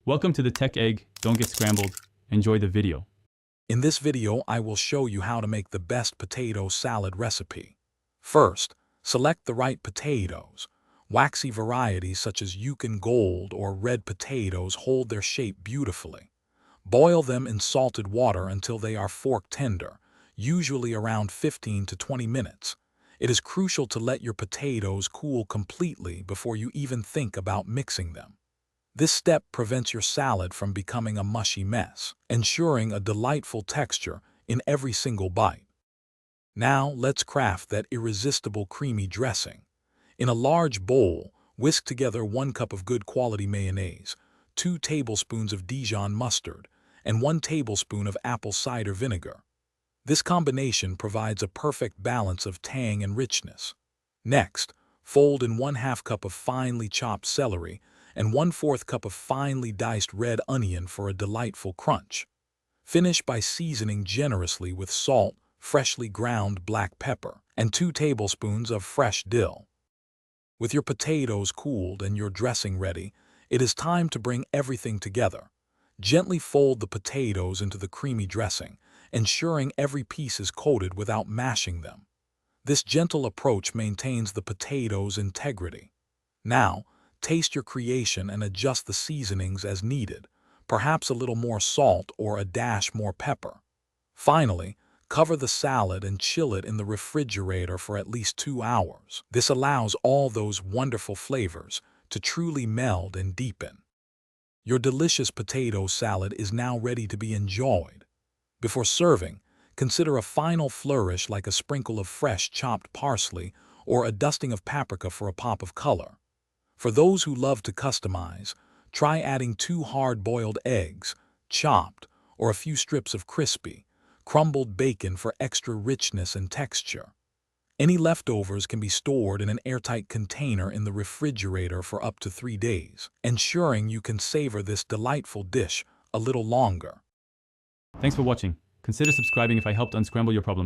Welcome to the Tech Egg. Don't get scrambled. Enjoy the video. In this video, I will show you how to make the best potato salad recipe. First, select the right potatoes. Waxy varieties such as Yukon Gold or red potatoes hold their shape beautifully. Boil them in salted water until they are fork tender, usually around 15 to 20 minutes. It is crucial to let your potatoes cool completely before you even think about mixing them. This step prevents your salad from becoming a mushy mess, ensuring a delightful texture in every single bite. Now let's craft that irresistible creamy dressing. In a large bowl, whisk together 1 cup of good quality mayonnaise, 2 tablespoons of Dijon mustard, and 1 tablespoon of apple cider vinegar. This combination provides a perfect balance of tang and richness. Next, fold in 1/2 cup of finely chopped celery and 1/4 cup of finely diced red onion for a delightful crunch. Finish by seasoning generously with salt, freshly ground black pepper, and 2 tablespoons of fresh dill. With your potatoes cooled and your dressing ready, it is time to bring everything together. Gently fold the potatoes into the creamy dressing, ensuring every piece is coated without mashing them. This gentle approach maintains the potatoes' integrity. Now, taste your creation and adjust the seasonings as needed, perhaps a little more salt or a dash more pepper. Finally, cover the salad and chill it in the refrigerator for at least 2 hours. This allows all those wonderful flavors to truly meld and deepen. Your delicious potato salad is now ready to be enjoyed. Before serving, consider a final flourish like a sprinkle of fresh chopped parsley or a dusting of paprika for a pop of color. For those who love to customize, try adding 2 hard-boiled eggs, chopped, or a few strips of crispy, crumbled bacon for extra richness and texture. Any leftovers can be stored in an airtight container in the refrigerator for up to 3 days, ensuring you can savor this delightful dish a little longer. Thanks for watching. Consider subscribing if I helped unscramble your problems.